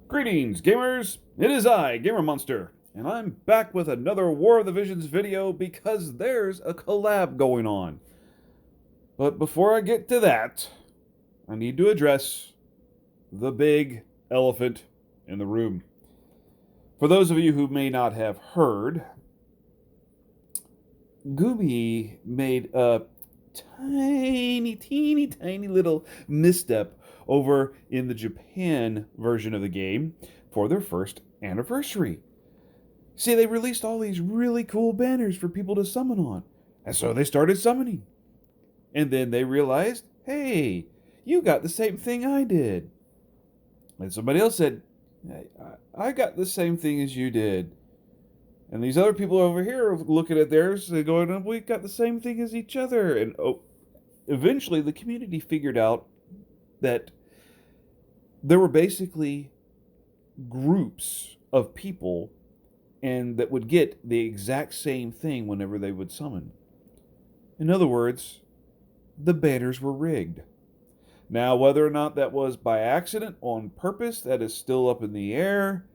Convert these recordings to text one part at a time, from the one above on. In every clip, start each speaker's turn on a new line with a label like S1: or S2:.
S1: Greetings, gamers! It is I, Gamer Monster, and I'm back with another War of the Visions video because there's a collab going on. But before I get to that, I need to address the big elephant in the room. For those of you who may not have heard, Gummy made a teeny little misstep over in the Japan version of the game for their first anniversary. See, they released all these really cool banners for people to summon on, and so they started summoning. And then they realized, hey, you got the same thing I did. And somebody else said, I got the same thing as you did. And these other people over here are looking at theirs and going, we got the same thing as each other. And eventually the community figured out that there were basically groups of people and that would get the exact same thing whenever they would summon. In other words, the banners were rigged. Now, whether or not that was by accident, on purpose, that is still up in the air.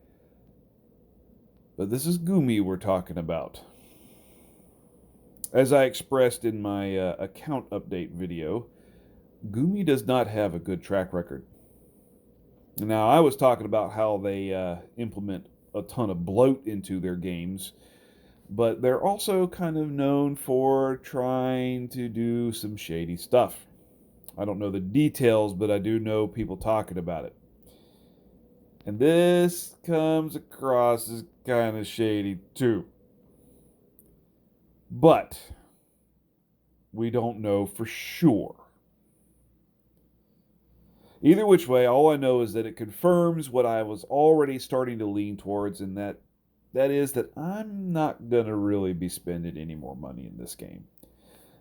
S1: But this is Gummy we're talking about. As I expressed in my account update video, Gummy does not have a good track record. Now, I was talking about how they implement a ton of bloat into their games, but they're also kind of known for trying to do some shady stuff. I don't know the details, but I do know people talking about it. And this comes across as kind of shady too. But we don't know for sure. Either which way, all I know is that it confirms what I was already starting to lean towards, and that is that I'm not going to really be spending any more money in this game.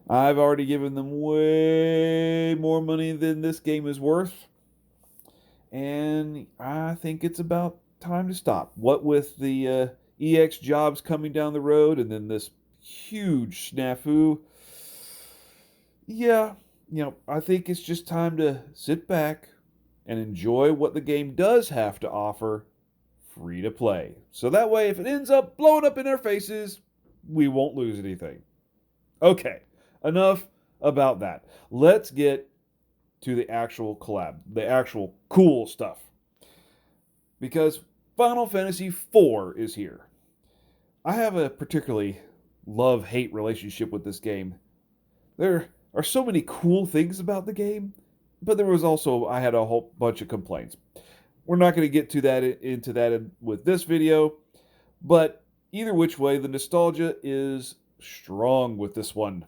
S1: I've already given them way more money than this game is worth. And I think it's about time to stop. What with the EX jobs coming down the road and then this huge snafu. Yeah, I think it's just time to sit back and enjoy what the game does have to offer free to play. So that way, if it ends up blowing up in our faces, we won't lose anything. Okay, enough about that. Let's get to the actual collab, the actual cool stuff. Because Final Fantasy IV is here. I have a particularly love-hate relationship with this game. There are so many cool things about the game, but I had a whole bunch of complaints. We're not going to get into that with this video, but either which way, the nostalgia is strong with this one.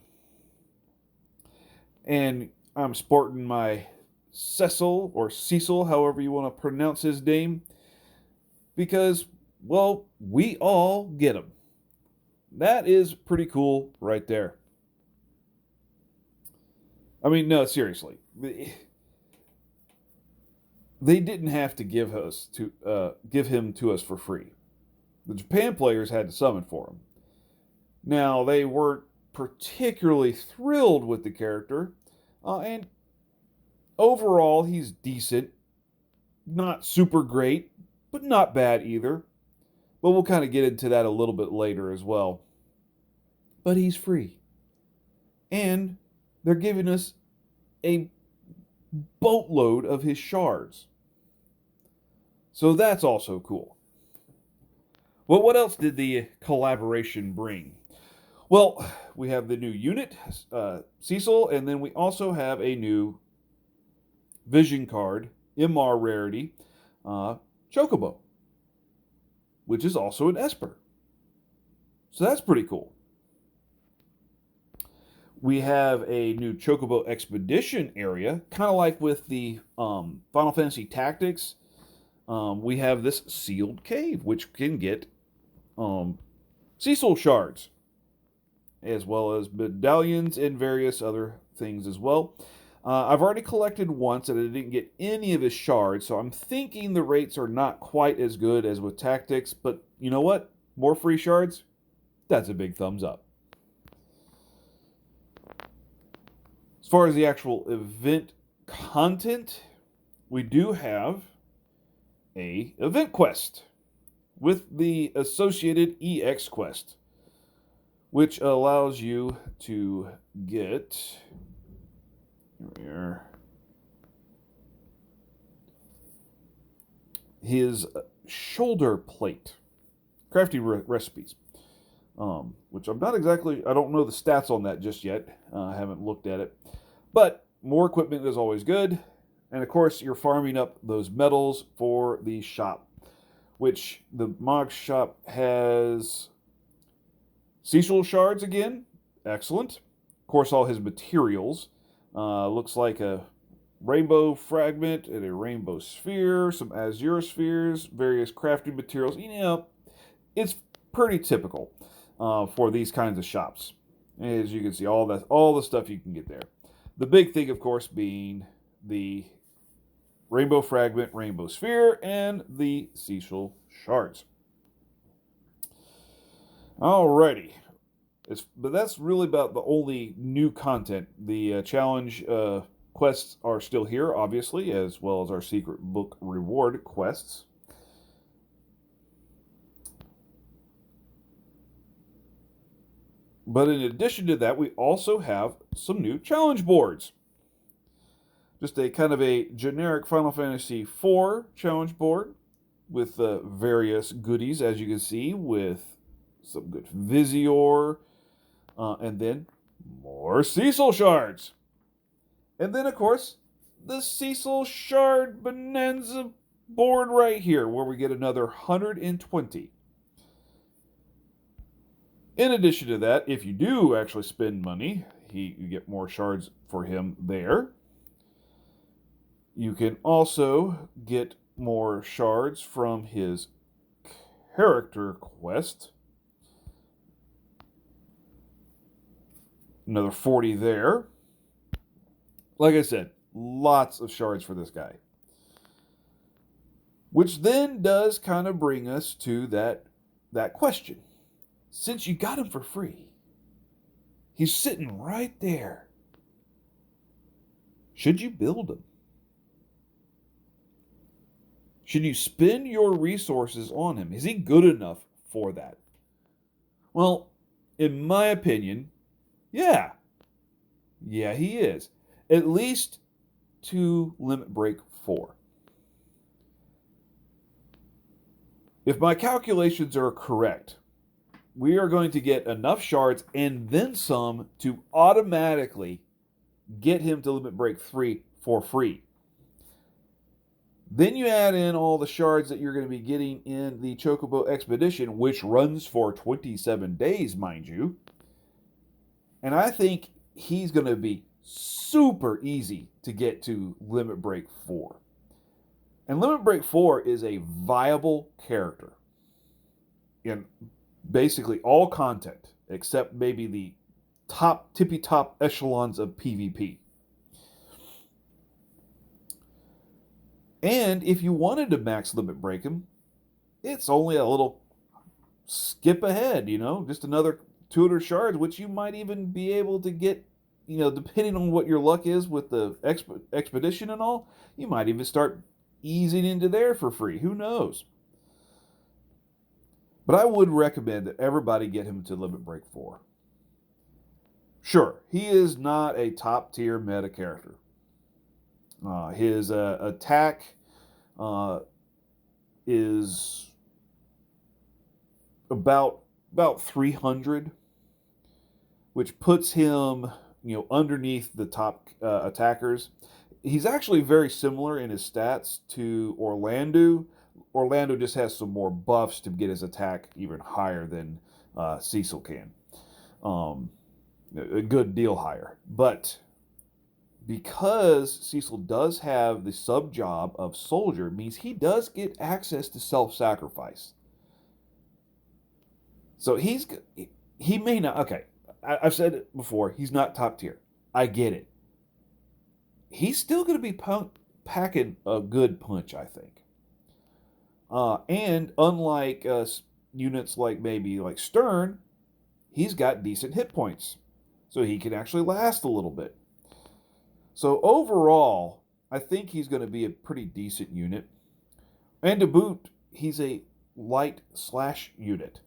S1: And I'm sporting my Cecil, or Cecil, however you want to pronounce his name, because, well, we all get him. That is pretty cool right there. I mean, no, seriously. They didn't have to give him to us for free. The Japan players had to summon for him. Now, they weren't particularly thrilled with the character, and overall, he's decent. Not super great, but not bad either. But we'll kind of get into that a little bit later as well. But he's free. And they're giving us a boatload of his shards. So that's also cool. Well, what else did the collaboration bring? Well, we have the new unit, Cecil, and then we also have a new Vision card, MR rarity, Chocobo, which is also an Esper. So that's pretty cool. We have a new Chocobo Expedition area, kind of like with the Final Fantasy Tactics. We have this sealed cave, which can get Cecil Shards, as well as medallions and various other things as well. I've already collected once and I didn't get any of his shards, so I'm thinking the rates are not quite as good as with Tactics, but you know what? More free shards? That's a big thumbs up. As far as the actual event content, we do have a event quest with the associated EX quest, which allows you to get his shoulder plate, crafty recipes, which I'm not exactly, I don't know the stats on that just yet. I haven't looked at it. But more equipment is always good. And of course, you're farming up those medals for the shop, which the Mog shop has Cecil Shards again. Excellent. Of course, all his materials. Looks like a rainbow fragment and a rainbow sphere, some azure spheres, various crafting materials. You know, it's pretty typical for these kinds of shops. As you can see, all the stuff you can get there. The big thing, of course, being the rainbow fragment, rainbow sphere, and the Cecil Shards. Alrighty. But that's really about the only new content. The challenge quests are still here, obviously, as well as our secret book reward quests. But in addition to that, we also have some new challenge boards. Just a kind of a generic Final Fantasy IV challenge board with various goodies, as you can see, with some good Visior, and then more Cecil Shards. And then, of course, the Cecil Shard Bonanza board right here, where we get another 120. In addition to that, if you do actually spend money, you get more shards for him there. You can also get more shards from his character quest. Another 40 there. Like I said, lots of shards for this guy. Which then does kind of bring us to that question. Since you got him for free, he's sitting right there. Should you build him? Should you spend your resources on him? Is he good enough for that? Well, in my opinion, yeah. Yeah, he is. At least to Limit Break 4. If my calculations are correct, we are going to get enough shards and then some to automatically get him to Limit Break 3 for free. Then you add in all the shards that you're going to be getting in the Chocobo Expedition, which runs for 27 days, mind you. And I think he's going to be super easy to get to Limit Break 4. And Limit Break 4 is a viable character in basically all content, except maybe the tippy top echelons of PvP. And if you wanted to max Limit Break him, it's only a little skip ahead, just another 200 shards, which you might even be able to get, depending on what your luck is with the expedition and all, you might even start easing into there for free. Who knows? But I would recommend that everybody get him to Limit Break 4. Sure, he is not a top tier meta character. His attack is about 300, which puts him, underneath the top attackers. He's actually very similar in his stats to Orlando. Orlando just has some more buffs to get his attack even higher than Cecil can. A good deal higher. But because Cecil does have the sub job of soldier, means he does get access to self-sacrifice. So he may not, okay, I've said it before, he's not top tier. I get it. He's still going to be packing a good punch, I think. And unlike units like Stern, he's got decent hit points. So he can actually last a little bit. So overall, I think he's going to be a pretty decent unit. And to boot, he's a light slash unit,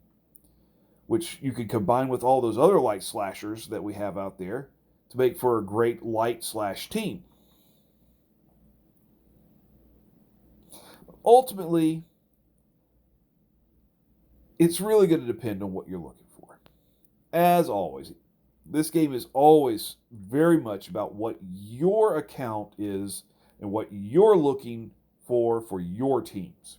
S1: which you could combine with all those other light slashers that we have out there to make for a great light slash team. Ultimately, it's really going to depend on what you're looking for. As always, this game is always very much about what your account is and what you're looking for your teams.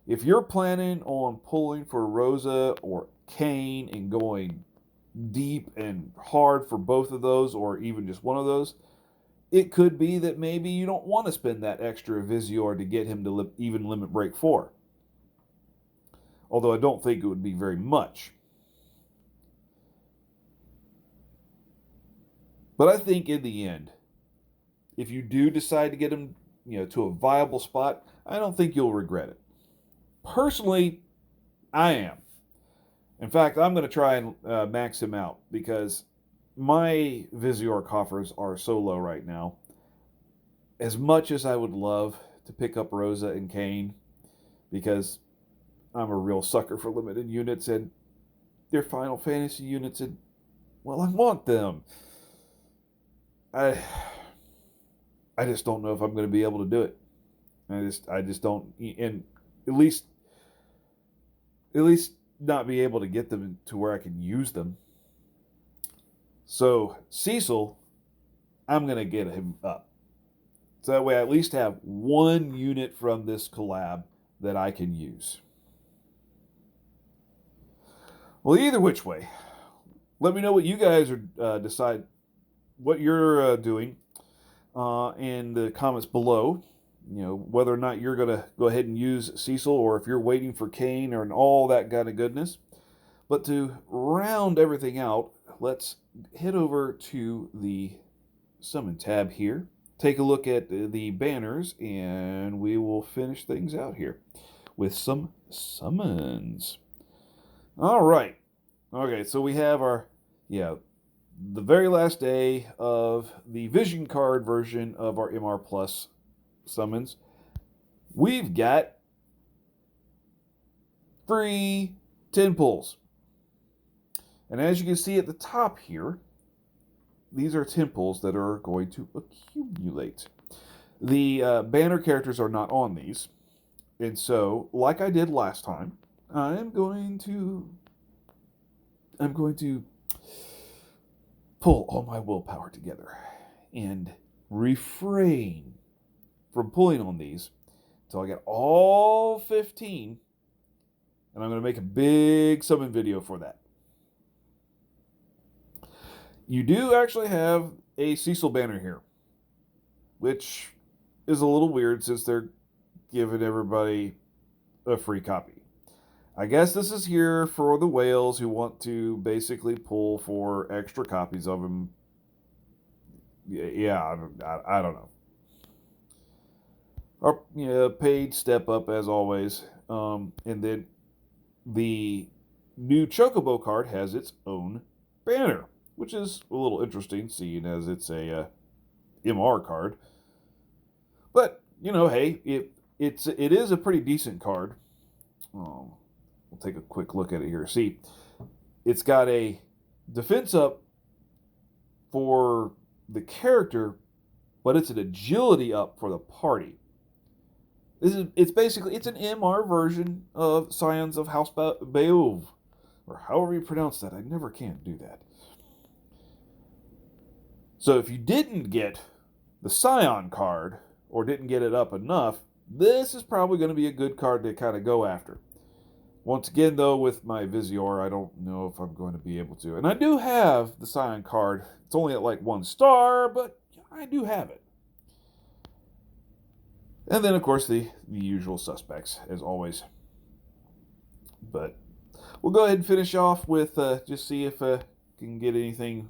S1: If you're planning on pulling for Rosa or Kane and going deep and hard for both of those, or even just one of those, it could be that maybe you don't want to spend that extra Visior to get him to even limit break 4. Although I don't think it would be very much. But I think in the end, if you do decide to get him, to a viable spot, I don't think you'll regret it. Personally, I am. In fact, I'm going to try and max him out because my Visior coffers are so low right now. As much as I would love to pick up Rosa and Kane, because I'm a real sucker for limited units and they're Final Fantasy units, and, well, I want them. I just don't know if I'm going to be able to do it. I just don't, and at least not be able to get them to where I can use them. So Cecil, I'm going to get him up. So that way I at least have one unit from this collab that I can use. Well, either which way, let me know what you guys are decide what you're doing in the comments below. Whether or not you're going to go ahead and use Cecil, or if you're waiting for Kane or all that kind of goodness. But to round everything out, let's head over to the summon tab here. Take a look at the banners, and we will finish things out here with some summons. All right. Okay, so we have the very last day of the Vision card version of our MR Plus summons. We've got 3 10 pulls. And as you can see at the top here, these are 10 pulls that are going to accumulate. The banner characters are not on these. And so, like I did last time, I'm going to pull all my willpower together and refrain from pulling on these until I get all 15, and I'm going to make a big summon video for that. You do actually have a Cecil banner here, which is a little weird since they're giving everybody a free copy. I guess this is here for the whales who want to basically pull for extra copies of him. Yeah, I don't know. Our paid step up as always. And then the new Chocobo card has its own banner, which is a little interesting, seeing as it's a MR card. But hey, it is a pretty decent card. We'll take a quick look at it here. See, it's got a defense up for the character, but it's an agility up for the party. It's basically an MR version of Scions of House Beov, or however you pronounce that. I never can do that. So if you didn't get the Scion card, or didn't get it up enough, this is probably going to be a good card to kind of go after. Once again, though, with my Visior, I don't know if I'm going to be able to. And I do have the Scion card. It's only at like 1 star, but I do have it. And then, of course, the usual suspects, as always. But we'll go ahead and finish off with just see if I can get anything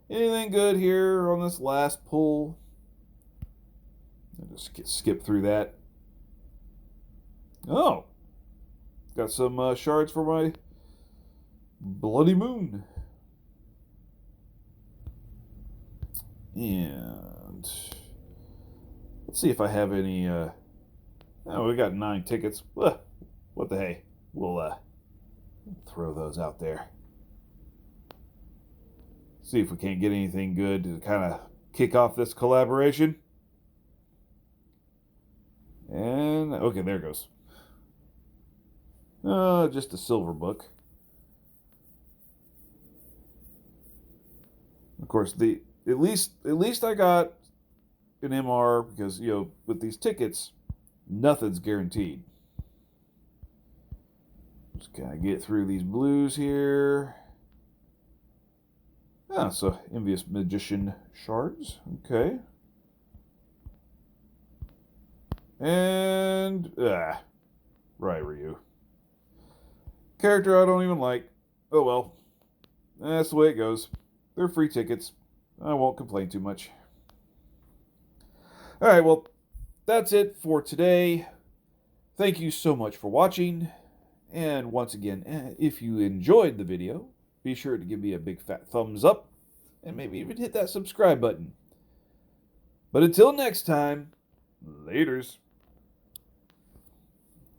S1: good here on this last pull. I'll just skip through that. Oh! Got some shards for my Bloody Moon. And let's see if I have any Oh, we got 9 tickets. What the hey? We'll throw those out there. See if we can't get anything good to kind of kick off this collaboration. And okay, there it goes. Just a silver book. Of course, at least I got an MR because with these tickets, nothing's guaranteed. Just kind of get through these blues here. Ah, so Envious Magician Shards. Okay. And right, Ryu. Character I don't even like. Oh well. That's the way it goes. They're free tickets. I won't complain too much. Alright, well, that's it for today. Thank you so much for watching. And once again, if you enjoyed the video, be sure to give me a big fat thumbs up. And maybe even hit that subscribe button. But until next time, laters.